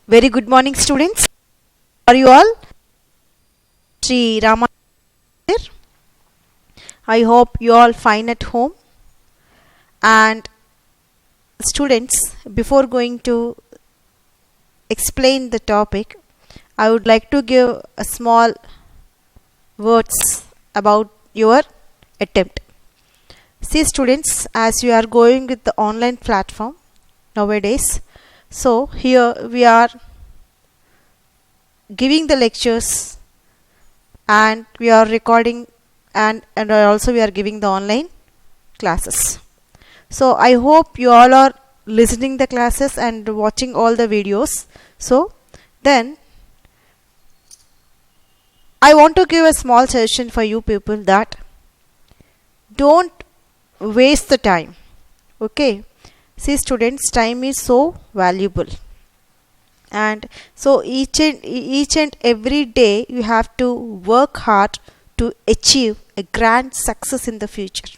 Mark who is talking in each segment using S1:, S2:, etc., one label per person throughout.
S1: Very good morning, students. How are you all? Sri Rama here. I hope you all fine at home. And students, before going to explain the topic, I would like to give a small words about your attempt. See, students, as you are going with the online platform nowadays, so here we are giving the lectures and we are recording and also we are giving the online classes. So I hope you all are listening the classes and watching all the videos. So then I want to give a small suggestion for you people that don't waste the time. Okay, see students, time is so valuable, and so each and every day you have to work hard to achieve a grand success in the future.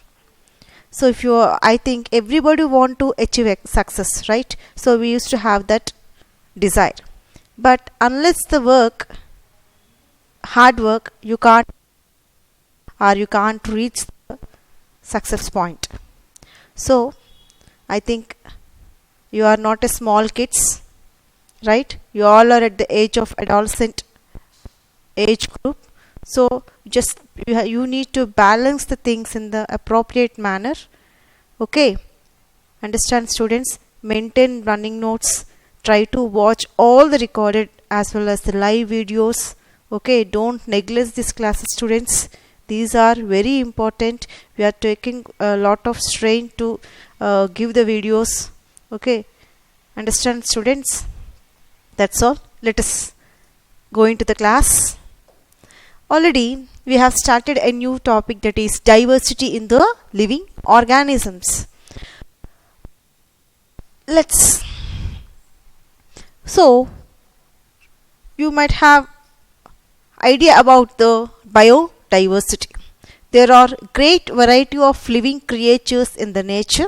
S1: So if you I think everybody want to achieve a success, right? So we used to have that desire, but unless the hard work, you can't reach the success point. So I think you are not a small kids, right? You all are at the age of adolescent age group. So just you need to balance the things in the appropriate manner. Okay, understand students? Maintain running notes. Try to watch all the recorded as well as the live videos. Okay, don't neglect these classes, students. These are very important. We are taking a lot of strain to give the videos. Okay, understand students? That's all. Let us go into the class. Already we have started a new topic, that is diversity in the living organisms. So you might have idea about the biodiversity. There are great variety of living creatures in the nature.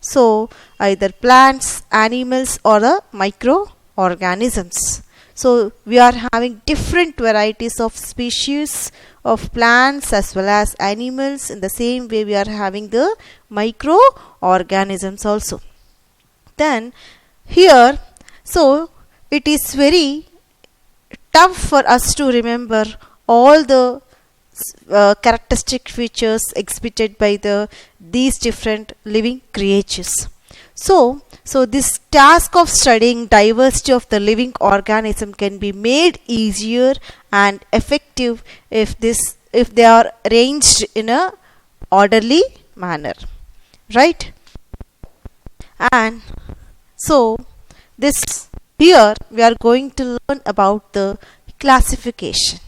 S1: So either plants, animals, or the microorganisms. So we are having different varieties of species of plants as well as animals. In the same way we are having the microorganisms also. Then here, so it is very tough for us to remember all the characteristic features exhibited by these different living creatures. So this task of studying diversity of the living organism can be made easier and effective if they are arranged in a orderly manner, right? And so this here we are going to learn about the classification,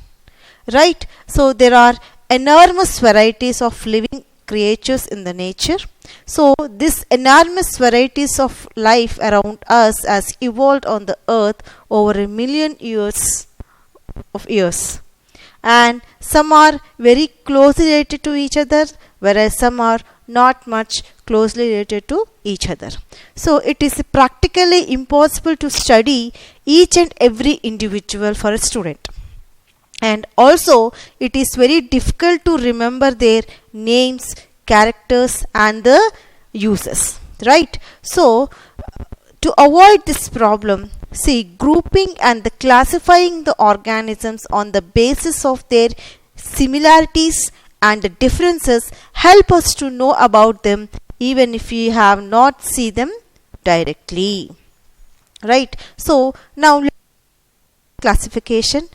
S1: right? So there are enormous varieties of living creatures in the nature. So this enormous varieties of life around us has evolved on the earth over a million years, and some are very closely related to each other, whereas some are not much closely related to each other. So it is practically impossible to study each and every individual for a student, and also it is very difficult to remember their names, characters, and the uses, right? So to avoid this problem, see, grouping and the classifying the organisms on the basis of their similarities and the differences help us to know about them even if we have not seen them directly, right? So now classification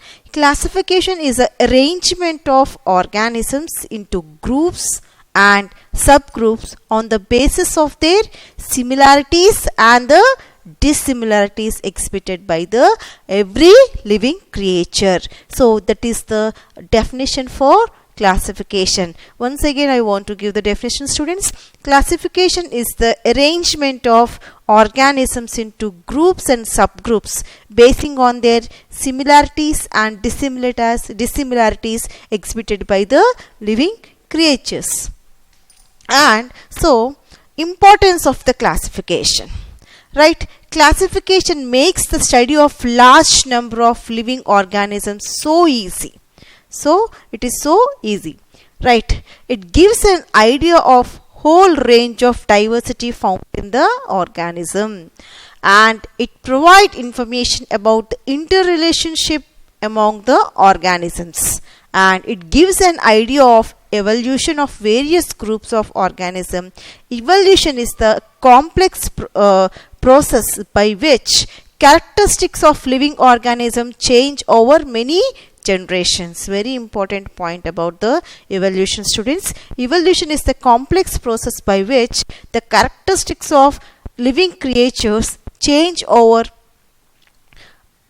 S1: is an arrangement of organisms into groups and subgroups on the basis of their similarities and the dissimilarities exhibited by the every living creature. So that is the definition for classification. Once again I want to give the definition, students. Classification is the arrangement of organisms into groups and subgroups basing on their similarities and dissimilarities exhibited by the living creatures. And so importance of the classification, right? classification makes the study of large number of living organisms so easy. So it is so easy, right? It gives an idea of whole range of diversity found in the organism, and it provides information about the interrelationship among the organisms, and it gives an idea of evolution of various groups of organisms. Evolution is the complex process by which characteristics of living organism change over many generations. Very important point about the evolution, students. Evolution is the complex process by which the characteristics of living creatures change over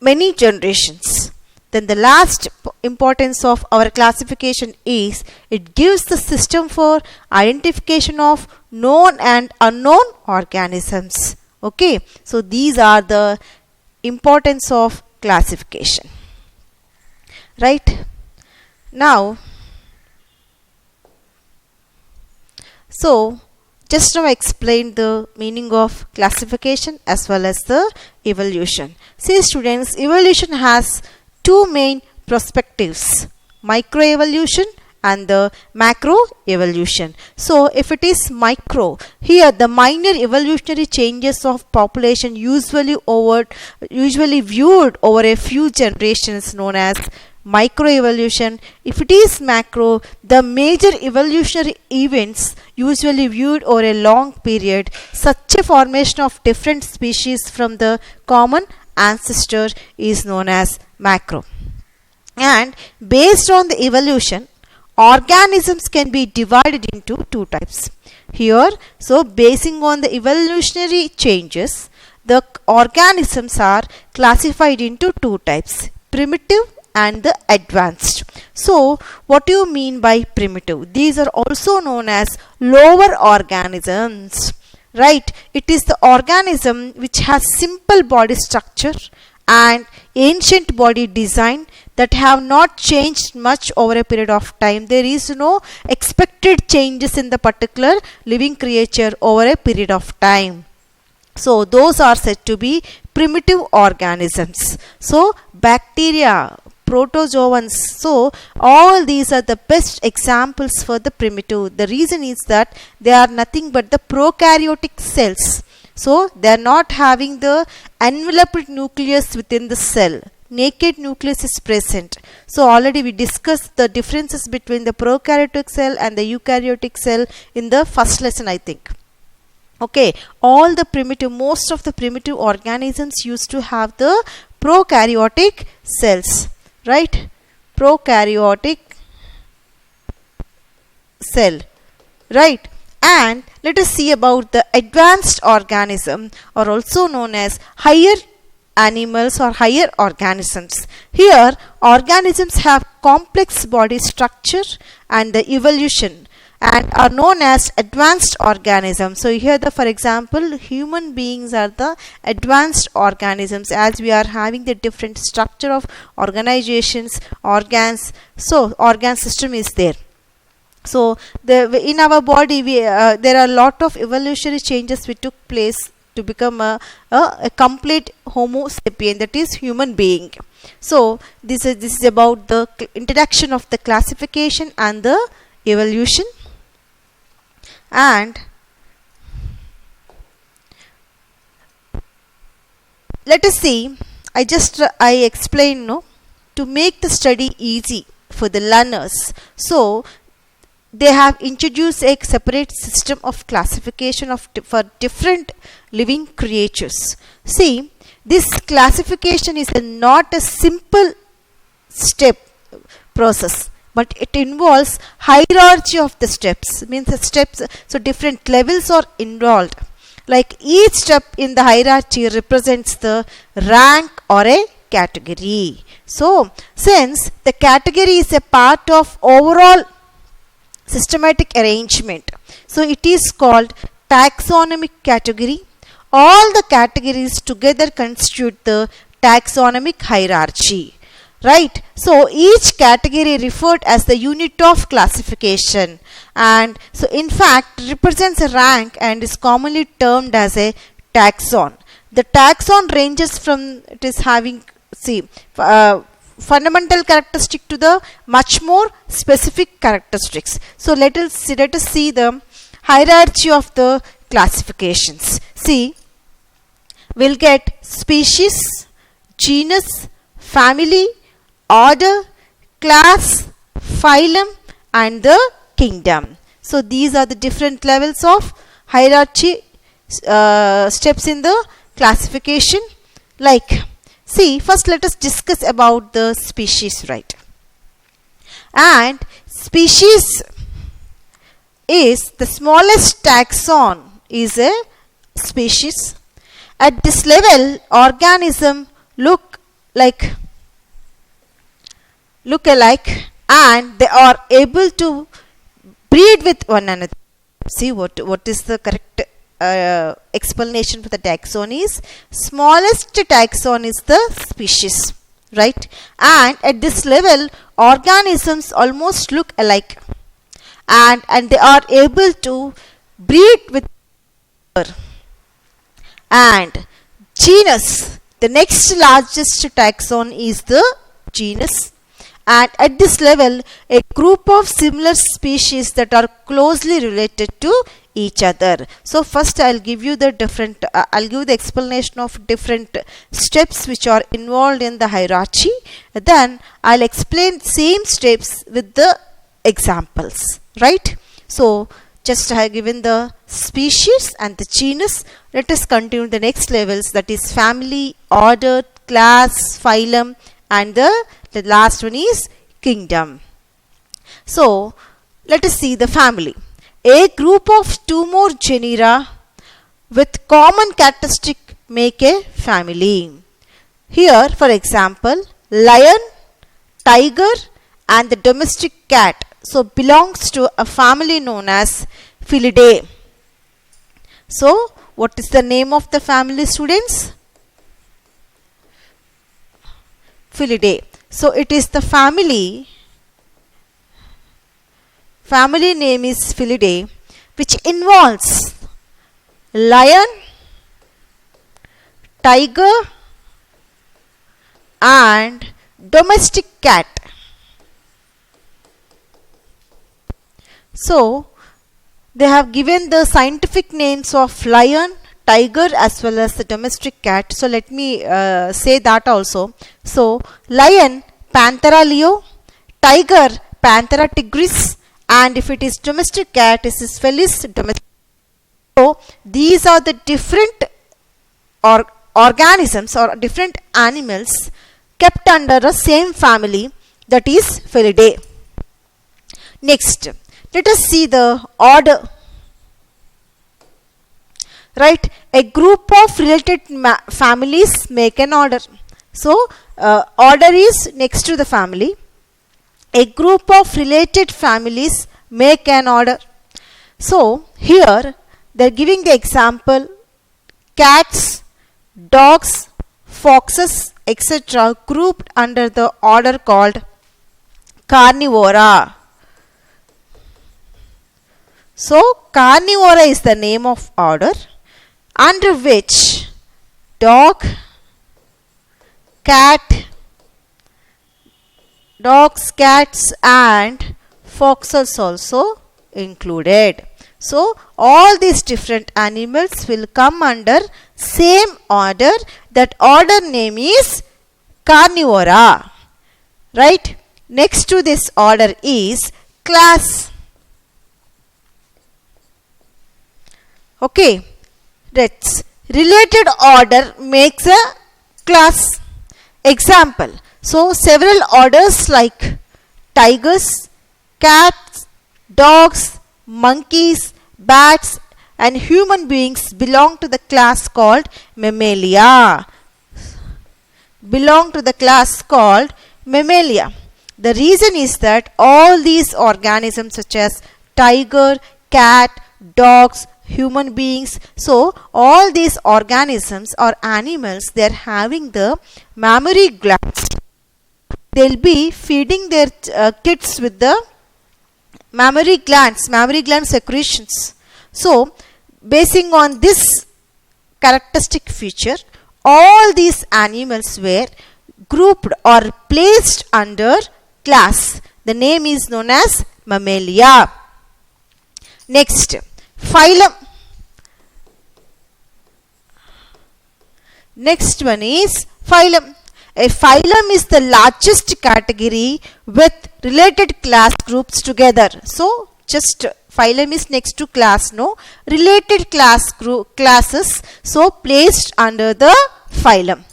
S1: many generations. Then the last importance of our classification is it gives the system for identification of known and unknown organisms. Okay, so these are the importance of classification. Right now, so just now I explained the meaning of classification as well as the evolution. See students, evolution has two main perspectives, microevolution and the macroevolution. So if it is micro, here the minor evolutionary changes of population usually viewed over a few generations known as microevolution. If it is macro, the major evolutionary events usually viewed over a long period, such a formation of different species from the common ancestor is known as macro. And based on the evolution, organisms can be divided into two types. Here, so basing on the evolutionary changes, the organisms are classified into two types, primitive and the advanced. So what do you mean by primitive? These are also known as lower organisms, right? It is the organism which has simple body structure and ancient body design that have not changed much over a period of time. There is no expected changes in the particular living creature over a period of time. So those are said to be primitive organisms. So bacteria, protozoans, so all these are the best examples for the primitive. The reason is that they are nothing but the prokaryotic cells. So they are not having the enveloped nucleus within the cell. Naked nucleus is present. So already we discussed the differences between the prokaryotic cell and the eukaryotic cell in the first lesson, I think. Okay, all the primitive, most of the primitive organisms used to have the prokaryotic cells, right? Prokaryotic cell, right? And let us see about the advanced organism, or also known as higher animals or higher organisms. Here, organisms have complex body structure and the evolution and are known as advanced organisms. So here for example, human beings are the advanced organisms, as we are having the different structure of organizations, organs. So organ system is there. So in our body there are a lot of evolutionary changes which took place to become a complete Homo sapien, that is human being. So this is about the introduction of the classification and the evolution. And let us see, I explained, no, to make the study easy for the learners. So they have introduced a separate system of classification for different living creatures. See, this classification is not a simple step process, but it involves hierarchy of the steps. Means the steps, so different levels are involved. Like each step in the hierarchy represents the rank or a category. So since the category is a part of overall systematic arrangement, so it is called taxonomic category. All the categories together constitute the taxonomic hierarchy, right? So each category referred as the unit of classification, and so in fact represents a rank and is commonly termed as a taxon. The taxon ranges from it is having, see, fundamental characteristic to the much more specific characteristics. So let us see the hierarchy of the classifications. See, we'll get species, genus, family, order, class, phylum, and the kingdom. So these are the different levels of hierarchy steps in the classification. Like, see, first let us discuss about the species, right? And species is the smallest taxon is a species. At this level, organism look alike, and they are able to breed with one another. See what is the correct explanation for the taxon is smallest taxon is the species, right? And at this level, organisms almost look alike, and they are able to breed with one another. And genus, the next largest taxon is the genus, and at this level a group of similar species that are closely related to each other. So first I'll give you the different I'll give the explanation of different steps which are involved in the hierarchy, then I'll explain same steps with the examples, right? So just I have given the species and the genus. Let us continue the next levels, that is family, order, class, phylum, and the last one is kingdom. So let us see the family. A group of two more genera with common characteristic make a family. Here, for example, lion, tiger, and the domestic cat so belongs to a family known as Felidae. So what is the name of the family, students? Felidae. So it is the family name is Felidae, which involves lion, tiger, and domestic cat. So they have given the scientific names of lion, tiger, as well as the domestic cat. So let me say that also. So lion, Panthera leo, tiger, Panthera tigris, and if it is domestic cat, this is Felis domestica. So these are the different organisms or different animals kept under the same family, that is Felidae. Next, let us see the order. Right, a group of related families make an order. So order is next to the family. A group of related families make an order. So here they are giving the example: cats, dogs, foxes, etc. grouped under the order called Carnivora. So Carnivora is the name of order under which dog, cat, dogs, cats, and foxes also included. So all these different animals will come under same order. That order name is Carnivora. Right? Next to this order is class. Okay. That's related order makes a class. Example. So several orders like tigers, cats, dogs, monkeys, bats, and human beings belong to the class called Mammalia. Belong to the class called Mammalia. The reason is that all these organisms such as tiger, cat, dogs, human beings, so all these organisms or animals, they are having the mammary glands. They'll be feeding their kids with the mammary gland secretions. So basing on this characteristic feature, all these animals were grouped or placed under class. The name is known as Mammalia. Next, phylum. Next one is phylum. A phylum is the largest category with related class groups together. So, just phylum is next to class, no? Related classes, so placed under the phylum.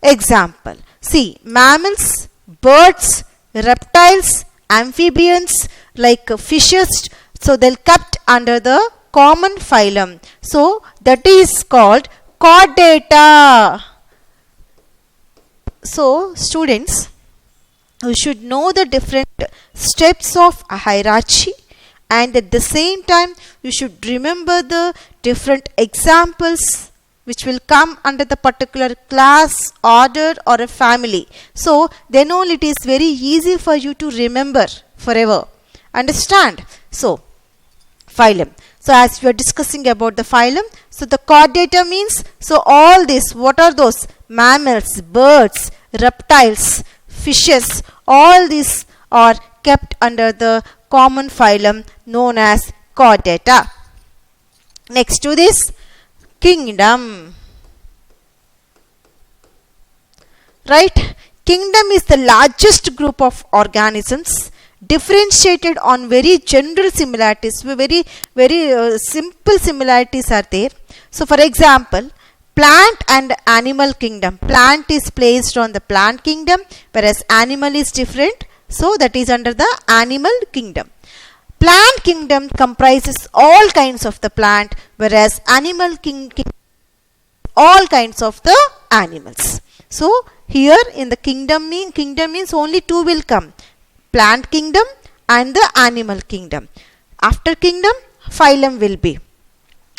S1: Example. See, mammals, birds, reptiles, amphibians, like fishes, so they'll kept under the common phylum. So, that is called chordata. So, students, you should know the different steps of a hierarchy, and at the same time you should remember the different examples which will come under the particular class, order or a family. So, then only it is very easy for you to remember forever. Understand? So, phylum. So, as we are discussing about the phylum, so the chordata means, so all this, what are those? Mammals, birds, reptiles, fishes, all these are kept under the common phylum known as chordata. Next to this, kingdom. Right? Kingdom is the largest group of organisms differentiated on very general similarities. Very simple similarities are there. So, for example, plant and animal kingdom. Plant is placed on the plant kingdom, whereas animal is different. So, that is under the animal kingdom. Plant kingdom comprises all kinds of the plant, whereas animal kingdom all kinds of the animals. So, here in the kingdom means only two will come. Plant kingdom and the animal kingdom. After kingdom, phylum will be.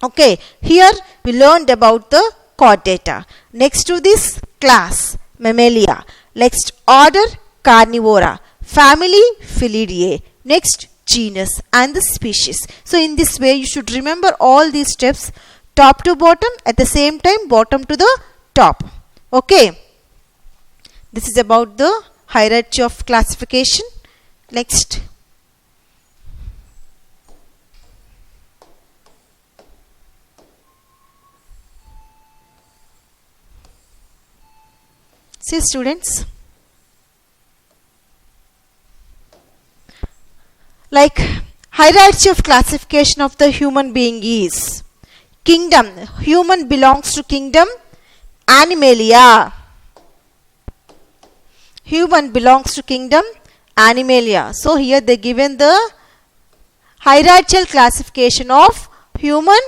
S1: Okay, here we learned about the chordata. Next to this, class, Mammalia. Next, order, Carnivora. Family, Felidae. Next, genus and the species. So, in this way, you should remember all these steps, top to bottom, at the same time, bottom to the top. Okay. This is about the hierarchy of classification. Next. See, students, like hierarchy of classification of the human being is kingdom. Human belongs to kingdom Animalia. Human belongs to kingdom Animalia. So, here they given the hierarchical classification of human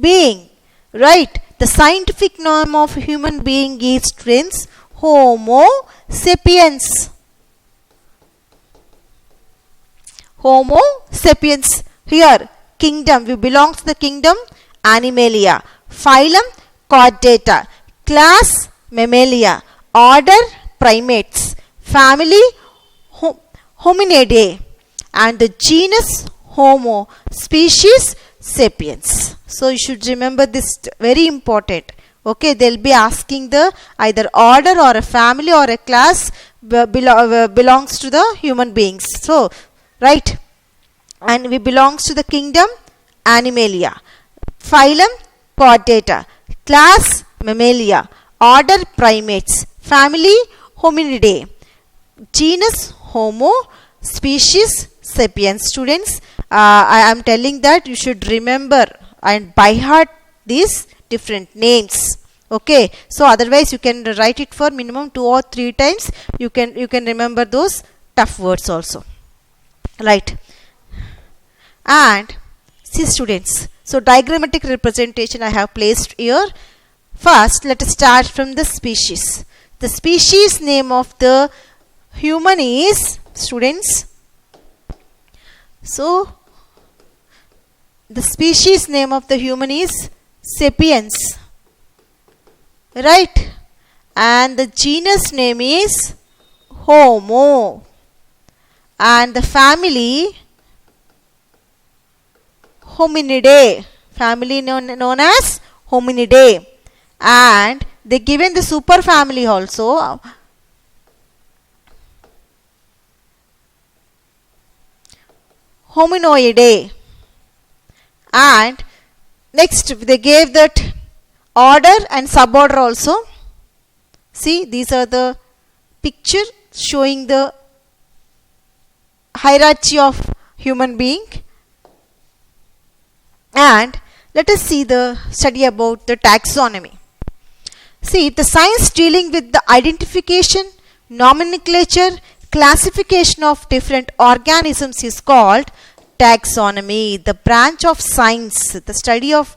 S1: being. Right? The scientific name of human being is, students, Homo sapiens. Homo sapiens. Here, kingdom, we belong to the kingdom Animalia. Phylum, chordata. Class, Mammalia. Order, primates. Family, Hominidae. And the genus, Homo. Species, sapiens. So, you should remember this, very important. Okay, they will be asking the either order or a family or a class belongs to the human beings. So, right, and we belongs to the kingdom Animalia. Phylum, chordata. Class, Mammalia. Order, primates. Family, Hominidae. Genus, Homo. Species, sapiens. Students, I am telling that you should remember and by heart these different names. Okay, so otherwise you can write it for minimum 2 or 3 times. You can remember those tough words also. Right. And see, students, so diagrammatic representation I have placed here. First, let us start from the species. The species name of the human is, students, so the species name of the human is sapiens, right? And the genus name is Homo, and the family Hominidae, family known as Hominidae, and they given the superfamily also. Hominoidae, and next they gave that order and suborder also. See, these are the picture showing the hierarchy of human being. And let us see the study about the taxonomy. See, the science dealing with the identification, nomenclature, classification of different organisms is called taxonomy. The branch of science, the study of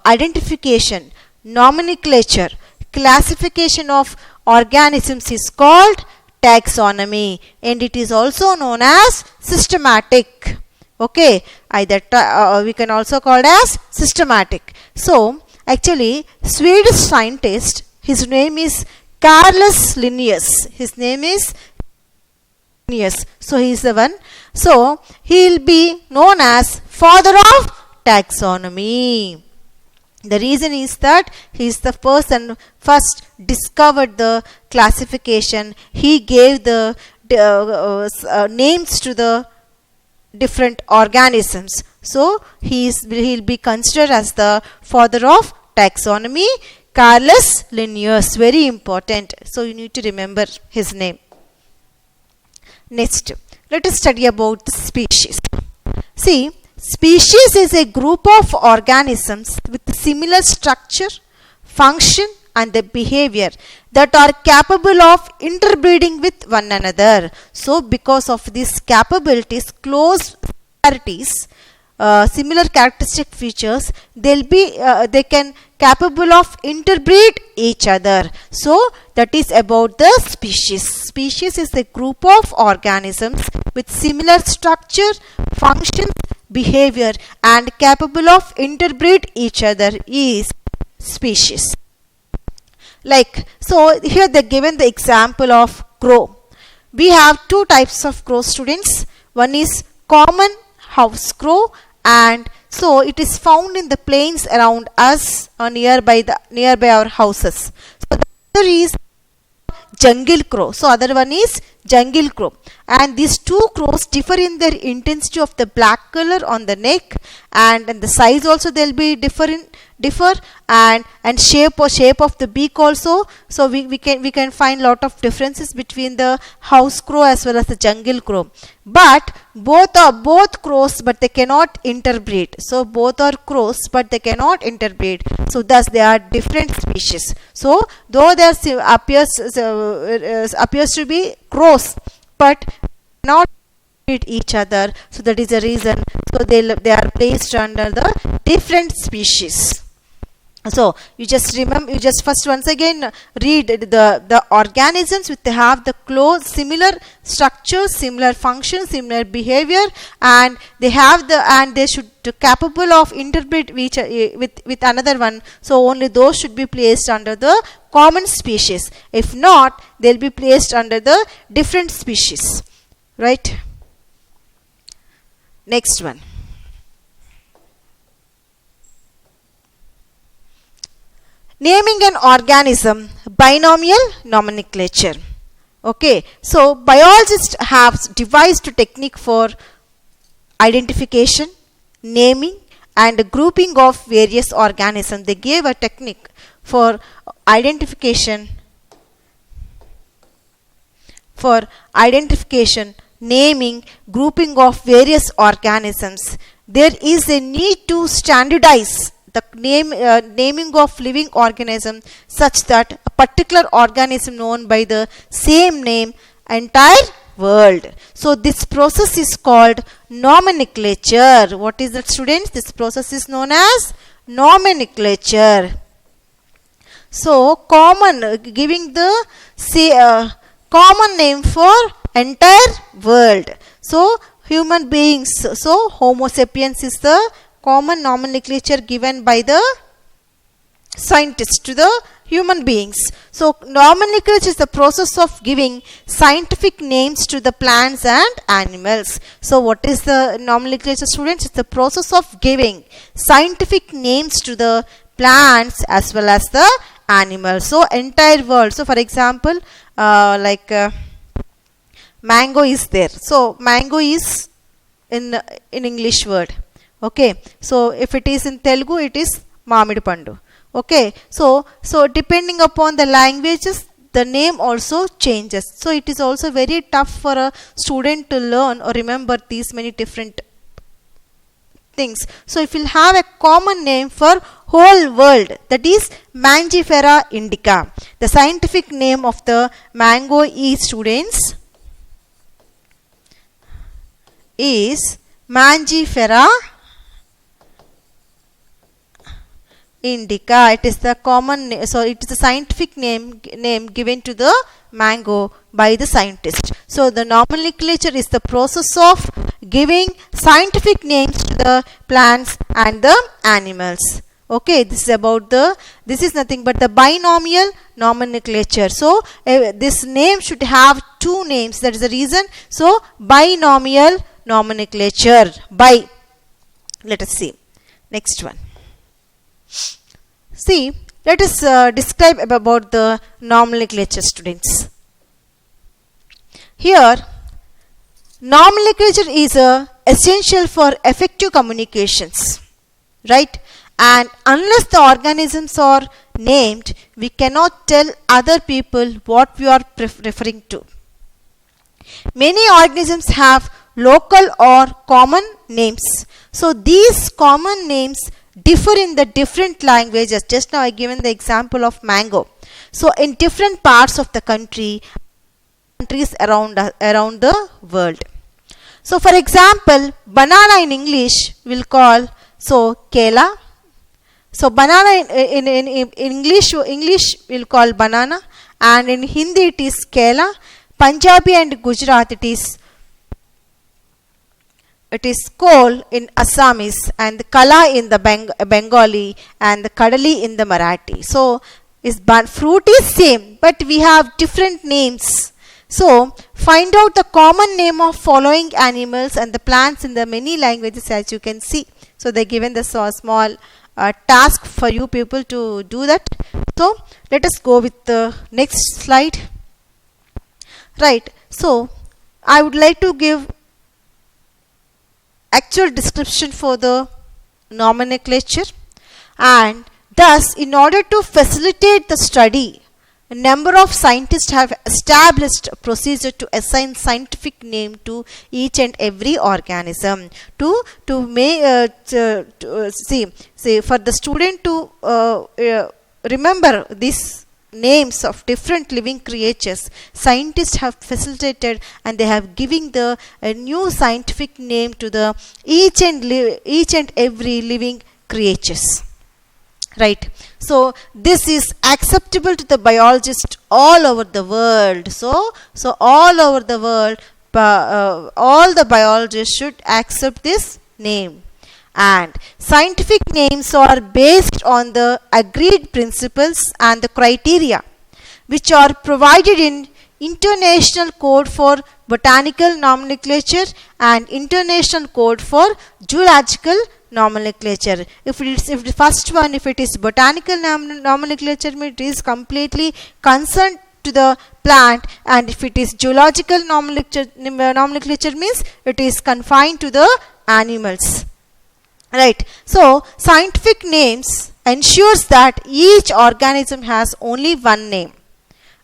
S1: identification, nomenclature, classification of organisms is called taxonomy, and it is also known as systematic. Okay, either we can also call it as systematic. So actually, Swedish scientist, his name is Carolus Linnaeus. His name is Linnaeus. So he is the one. So he will be known as father of taxonomy. The reason is that he is the person first discovered the classification. He gave the names to the different organisms. So he'll be considered as the father of taxonomy, Carolus Linnaeus. Very important. So you need to remember his name. Next, let us study about the species. See, species is a group of organisms with similar structure, function, and the behavior that are capable of interbreeding with one another. So because of these capabilities, close similarities, similar characteristic features, they can capable of interbreed each other. So that is about the species. Species is a group of organisms with similar structure, function, behavior, and capable of interbreed each other is species. Like, so here they given the example of crow. We have two types of crow, students. One is common house crow, and so it is found in the plains around us or nearby our houses. So the other is jungle crow. So other one is jungle crow, and these two crows differ in their intensity of the black color on the neck, and the size also they'll be differ and shape of the beak also. So we can find lot of differences between the house crow as well as the jungle crow. But both are crows, but they cannot interbreed. So both are crows, but they cannot interbreed. So thus they are different species. So though they appears to be crows, but not breed each other. So that is the reason. So they are placed under the different species. So you just remember, you just first once again read the organisms which they have the close similar structure, similar function, similar behavior, and they have they should capable of interbreed with another one. So only those should be placed under the common species. If not, they'll be placed under the different species. Right? Next one. Naming an organism, binomial nomenclature. Okay, so biologists have devised a technique for identification, naming, and grouping of various organisms. They gave a technique for identification, naming, grouping of various organisms. There is a need to standardize the naming of living organism such that a particular organism known by the same name entire world. So this process is called nomenclature. What is that, students? This process is known as nomenclature. So common, giving the common name for entire world. So human beings, so Homo sapiens is the common nomenclature given by the scientists to the human beings. So nomenclature is the process of giving scientific names to the plants and animals. So what is the nomenclature, students? It's the process of giving scientific names to the plants as well as the animals. So entire world. So for example, mango is there. So mango is in English word. Okay. So if it is in Telugu, it is Mamidi Pandu. Okay. So depending upon the languages, the name also changes. So it is also very tough for a student to learn or remember these many different things. So if you'll have a common name for whole world, that is Mangifera indica. The scientific name of the mango is, students, is Mangifera indica. It is the common name, so it is the scientific name given to the mango by the scientist. So the nomenclature is the process of giving scientific names to the plants and the animals. Okay, this is about this is nothing but the binomial nomenclature. So this name should have two names. That is the reason. So binomial nomenclature. By, let us see next one. See, let us describe about the nomenclature, students. Here, nomenclature is essential for effective communications, right? And unless the organisms are named, we cannot tell other people what we are referring to. Many organisms have local or common names. So these common names differ in the different languages. Just now I given the example of mango. So in different parts of the countries around the world. So for example, banana in English we'll call kela. So banana in English we'll call banana, and in Hindi it is kela. Punjabi and Gujarat it is kol in Assamese, and the kala in the Bengali, and the kadali in the Marathi. So fruit is same, but we have different names. So find out the common name of following animals and the plants in the many languages, as you can see. So they given the small task for you people to do that. So let us go with the next slide. Right. So I would like to give actual description for the nomenclature, and thus in order to facilitate the study, a number of scientists have established a procedure to assign scientific name to each and every organism. See, for the student to remember these names of different living creatures, scientists have facilitated and they have given a new scientific name to the each and every living creatures. Right. So this is acceptable to the biologists all over the world. So all over the world, all the biologists should accept this name. And scientific names are based on the agreed principles and the criteria which are provided in International Code for Botanical Nomenclature and International Code for Zoological Nomenclature. If the first one, if it is botanical nomenclature, it is completely concerned to the plant, and if it is zoological nomenclature means it is confined to the animals. Right. So scientific names ensures that each organism has only one name.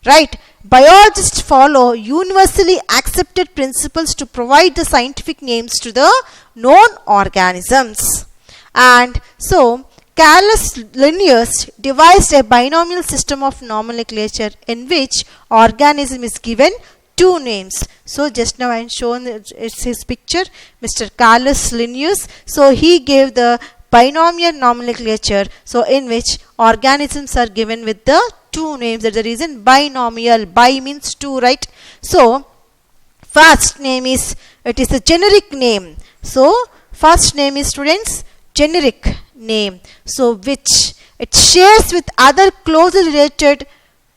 S1: Right. Biologists follow universally accepted principles to provide the scientific names to the known organisms. And so Carolus Linnaeus devised a binomial system of nomenclature in which organism is given two names. So just now I am shown it's his picture, Mr. Carolus Linnaeus. So he gave the binomial nomenclature, so in which organisms are given with the two names. That's the reason binomial. Bi means two, right? So first name is, it is a generic name. So first name is, students, generic name. So which It shares with other closely related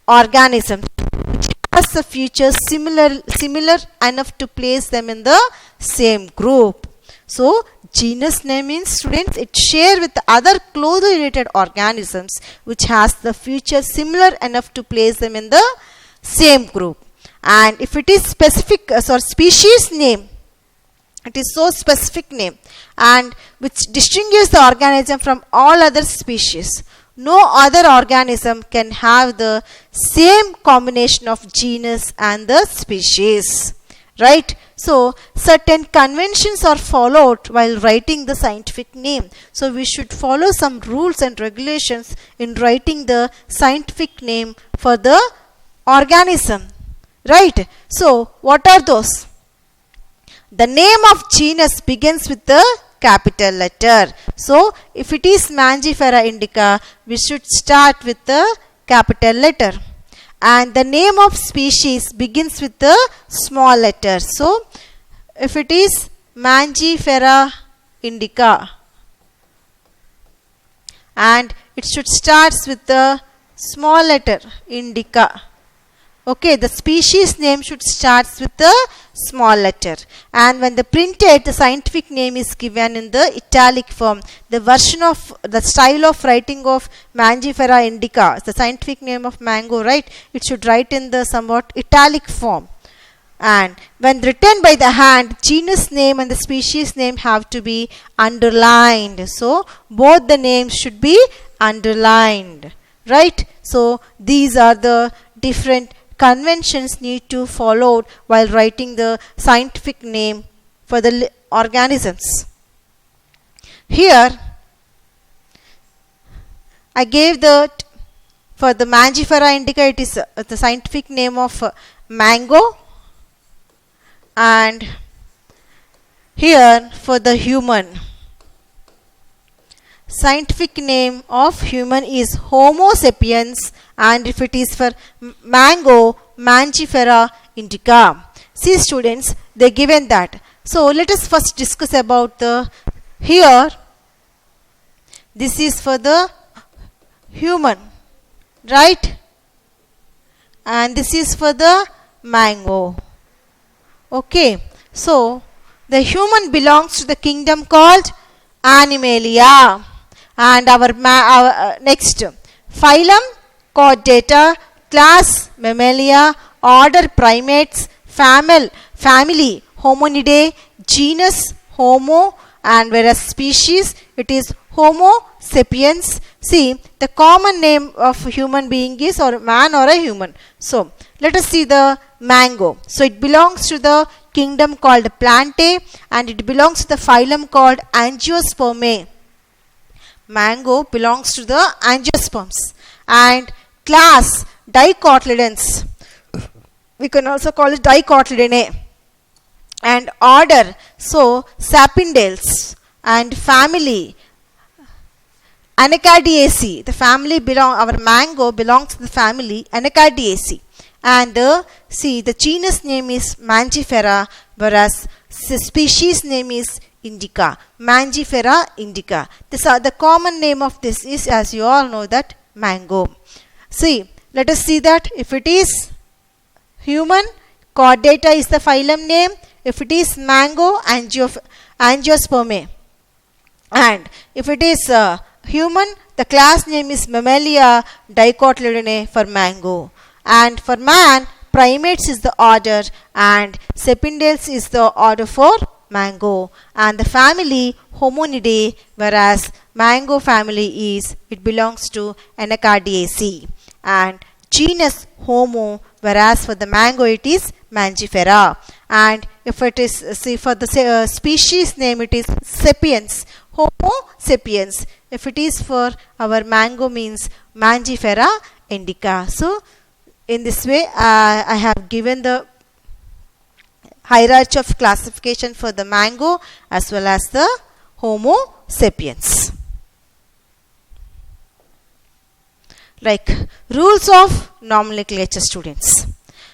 S1: organisms which has the features similar enough to place them in the same group. So genus name means, students, it share with other closely related organisms which has the features similar enough to place them in the same group. And if it is specific species name, it is so specific name and which distinguishes the organism from all other species. No other organism can have the same combination of genus and the species, right? So certain conventions are followed while writing the scientific name. So we should follow some rules and regulations in writing the scientific name for the organism, right? So what are those? The name of genus begins with the capital letter. So if it is Mangifera indica, we should start with the capital letter. And the name of species begins with the small letter. So if it is Mangifera indica, and it should start with the small letter indica. Okay, the species name should start with the small letter. And when the printed, the scientific name is given in the italic form. The version of the style of writing of Mangifera indica, the scientific name of mango, right? It should write in the somewhat italic form. And when written by the hand, genus name and the species name have to be underlined. So both the names should be underlined, right? So these are the different conventions need to follow while writing the scientific name for the organisms. Here I gave for the Mangifera indica, it is the scientific name of mango, and here for the human, scientific name of human is Homo sapiens, and if it is for mango, Mangifera indica. See students, they given that. So let us first discuss about the here. This is for the human, right? And this is for the mango. Okay, so the human belongs to the kingdom called Animalia. And our next phylum Chordata, class Mammalia, order Primates, family Hominidae, genus Homo, and whereas species it is Homo sapiens. See, the common name of human being is or man or a human. So let us see the mango. So it belongs to the kingdom called Plantae, and it belongs to the phylum called Angiospermae. Mango belongs to the angiosperms. And class Dicotyledons, we can also call it Dicotyledinae. And order, so Sapindales. And family Anacardiaceae. The family our mango belongs to the family Anacardiaceae. And the genus name is Mangifera, whereas the species name is indica, Mangifera indica. The common name of this is, as you all know, that mango. See, let us see that if it is human, Chordata is the phylum name. If it is mango, Angiospermae. And if it is human, the class name is Mammalia Dicotyledinae for mango. And for man, Primates is the order, and Sapindales is the order for mango. And the family Hominidae, whereas mango family it belongs to Anacardiaceae. And genus Homo, whereas for the mango it is Mangifera. And if it is, see, for the species name it is Sapiens, Homo sapiens. If it is for our mango means Mangifera indica. So in this way I have given the hierarchy of classification for the mango as well as the Homo sapiens. Like rules of nomenclature, students.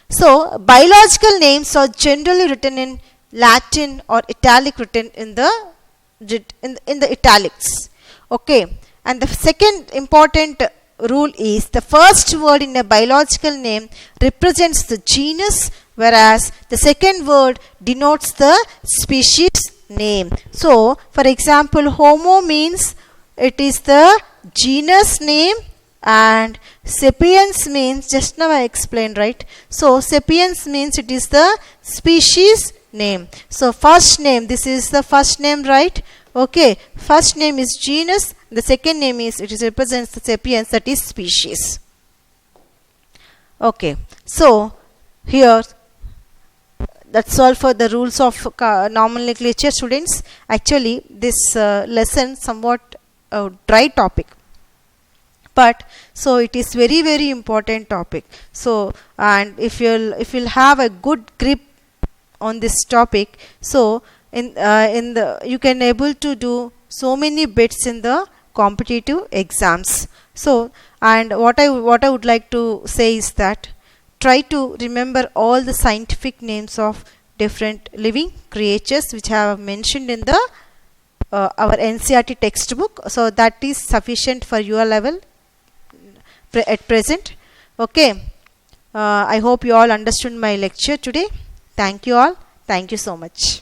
S1: So biological names are generally written in Latin or italic, written in the italics. Okay, And the second important rule is the first word in a biological name represents the genus, whereas the second word denotes the species name. So, for example, Homo means it is the genus name, and sapiens means, just now I explained, right? So, sapiens means it is the species name. So, first name, this is the first name, right? Okay, first name is genus, the second name is, it is represents the sapiens, that is species. Okay, so here that's all for the rules of nomenclature, students. Actually, this lesson somewhat dry topic, but so it is very important topic. So, and if you'll have a good grip on this topic, so in the you can able to do so many bits in the competitive exams. So, and what I would like to say is that try to remember all the scientific names of different living creatures which I have mentioned in the our NCERT textbook. So that is sufficient for your level at present. Okay, I hope you all understood my lecture today. Thank you all. Thank you so much.